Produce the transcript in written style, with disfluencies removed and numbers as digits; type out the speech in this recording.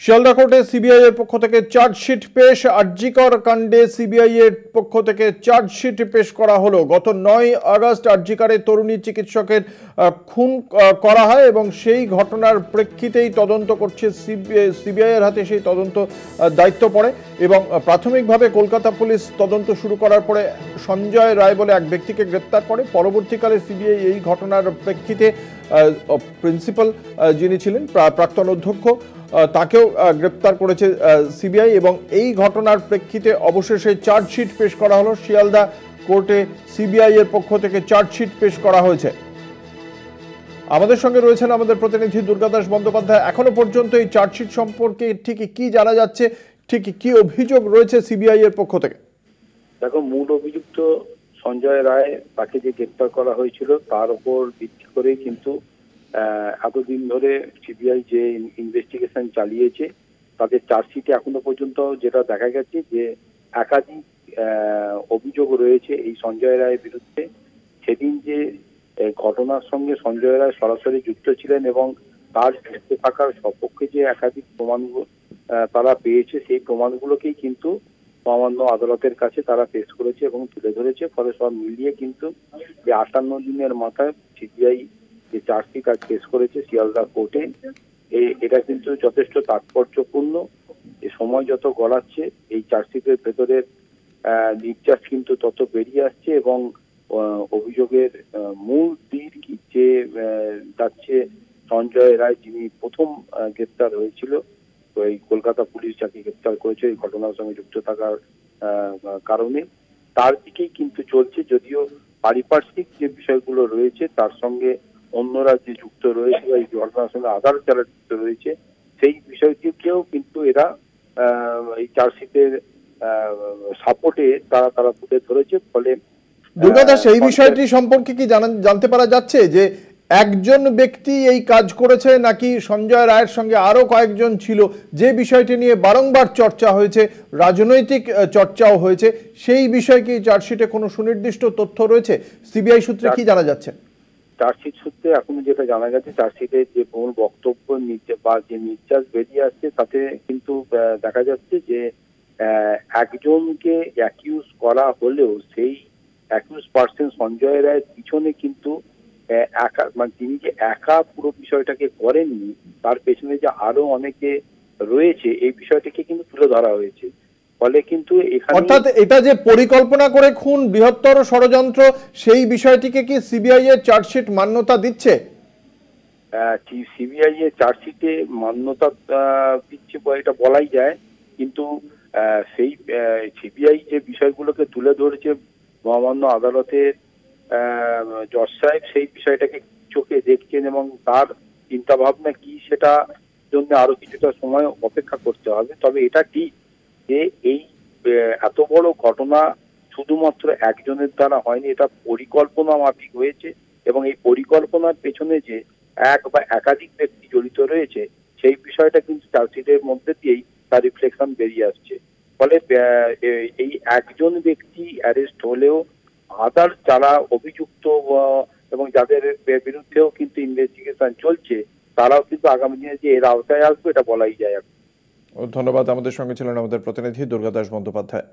শিয়ালদা কোর্টে সিবিআই এর পক্ষ থেকে চার্জশিট পেশ। আরজিকর কাণ্ডে সিবিআই এর পক্ষ থেকে চার্জশিট পেশ করা হলো। গত 9 আগস্ট আরজিকরে তরুণী চিকিৎসকের খুন করা হয় এবং সেই ঘটনার প্রেক্ষিতেই তদন্ত করছে সিবিআই এর হাতে সেই তদন্ত দায়িত্ব পড়ে এবং প্রাথমিকভাবে কলকাতা পুলিশ তদন্ত শুরু করার পরে সঞ্জয় রায় বলে এক ব্যক্তিকে গ্রেপ্তার করে। পরবর্তীকালে সিবিআই এই ঘটনার প্রেক্ষিতে প্রিন্সিপাল যিনি ছিলেন প্রাক্তন অধ্যক্ষ তাকেও গ্রেপ্তার করেছে সিবিআই এবং এই ঘটনার প্রেক্ষিতে অবশেষে চার্জশিট পেশ করা হলো। শিয়ালদা কোর্টে সিবিআই এর পক্ষ থেকে চার্জশিট পেশ করা হয়েছে। আমাদের সঙ্গে রয়েছেন আমাদের প্রতিনিধি দুর্গাদাস বন্দ্যোপাধ্যায়। এখনো পর্যন্ত এই চার্জশিট সম্পর্কে ঠিক কি জানা যাচ্ছে, ঠিক কি অভিযোগ রয়েছে সিবিআই এর পক্ষ থেকে? দেখো, মূল অভিযুক্ত সঞ্জয় রায়, তাকে যে গ্রেপ্তার করা হয়েছিল তার উপর ভিত্তি করে কিন্তু এতদিন ধরে সিবিআই যে ইনভেস্টিগেশন চালিয়েছে তাদের চার্জশিটে এখনো পর্যন্ত যেটা দেখা গেছে যে একাধিক অভিযোগ রয়েছে এই সঞ্জয় রায়ের বিরুদ্ধে। সেদিন যে ঘটনার সঙ্গে সঞ্জয় রায় সরাসরি যুক্ত ছিলেন এবং তার যুক্ত থাকার সপক্ষে যে একাধিক প্রমাণ তারা পেয়েছে, সেই প্রমাণগুলোকেই কিন্তু মহামান্য আদালতের কাছে তারা পেশ করেছে এবং তুলে ধরেছে। ফলে সব মিলিয়ে কিন্তু যে 58 দিনের মাথায় সিবিআই যে চার্জশিট আজ পেশ করেছে শিয়ালদা কোর্টে, এটা কিন্তু যথেষ্ট তাৎপর্যপূর্ণ। এই সময় যত গড়াচ্ছে এই চার্জশিটের ভেতরের নির্যাস কিন্তু তত বেরিয়ে আসছে এবং অভিযোগের মূল দিক যে যাচ্ছে সঞ্জয় রায়, যিনি প্রথম গ্রেপ্তার হয়েছিল, তো এই কলকাতা পুলিশ যাকে গ্রেপ্তার করেছে এই ঘটনার সঙ্গে যুক্ত থাকার কারণে, তার দিকেই কিন্তু চলছে। যদিও পারিপার্শ্বিক যে বিষয়গুলো রয়েছে তার সঙ্গে অন্যরা যে যুক্ত রয়েছে বা এই ঘটনার সঙ্গে আধার যারা যুক্ত রয়েছে সেই বিষয়টিকেও কিন্তু এরা এই চার্জশিটের সাপোর্টে তারা তুলে ধরেছে। ফলে দুর্গাদাস, এই বিষয়টি সম্পর্কে কি জানতে পারা যাচ্ছে যে একজন ব্যক্তি এই কাজ করেছে নাকি সঞ্জয় রায়ের সঙ্গে আরো কয়েকজন ছিল? যে বিষয়টি নিয়ে বারংবার চর্চা হয়েছে, রাজনৈতিক চর্চাও হয়েছে, সেই বিষয়ে কি চার্জশিটে কোনো সুনির্দিষ্ট তথ্য রয়েছে? সিবিআই সূত্রে কি জানা যাচ্ছে? চার্জশিট সূত্রে এখনো যেটা জানা গেছে, চার্জশিটের যে মূল বক্তব্য বা যে নির্যাস বেরিয়ে আসছে তাতে কিন্তু দেখা যাচ্ছে যে একজনকে অ্যাকিউজ করা হলেও সেই অ্যাকিউজ পার্সন সঞ্জয় রায়ের পিছনে কিন্তু একা, মানে তিনি যে একা পুরো বিষয়টাকে করেননি, তার পেছনে যে আরো অনেকে রয়েছে এই বিষয়টাকে কিন্তু তুলে ধরা হয়েছে। ফলে কিন্তু এখানে অর্থাৎ এটা যে পরিকল্পনা করে খুন, বৃহত্তর ষড়যন্ত্র, সেই বিষয়টিকে কি সিবিআই এর চার্জশিট মান্যতা দিচ্ছে? সিবিআই এর চার্জশিটে মান্যতা দিচ্ছে এটা বলাই যায়, কিন্তু সেই সিবিআই যে বিষয়গুলোকে তুলে ধরেছে মহামান্য আদালতের জজ সাহেব, সেই বিষয়টাকে চোখে দেখছেন এবং তার চিন্তা ভাবনা কি সেটা জন্য আরো কিছুটা সময় অপেক্ষা করতে হবে। তবে এটা ঠিক যে এই এত বড় ঘটনা শুধুমাত্র একজনের দ্বারা হয়নি, এটা পরিকল্পনা মাফিক হয়েছে এবং এই পরিকল্পনার পেছনে যে এক বা একাধিক ব্যক্তি জড়িত রয়েছে সেই বিষয়টা কিন্তু চার্জশিটের মধ্যে দিয়েই তার রিফ্লেকশন বেরিয়ে আসছে। ফলে এই একজন ব্যক্তি অ্যারেস্ট হলেও আদার যারা অভিযুক্ত এবং যাদের বিরুদ্ধেও কিন্তু ইনভেস্টিগেশন চলছে তারাও কিন্তু আগামী দিনে যে এর আওতায় আসবে এটা বলাই যায়। ধন্যবাদ। আমাদের সঙ্গে ছিলেন আমাদের প্রতিনিধি দুর্গাদাস বন্দ্যোপাধ্যায়।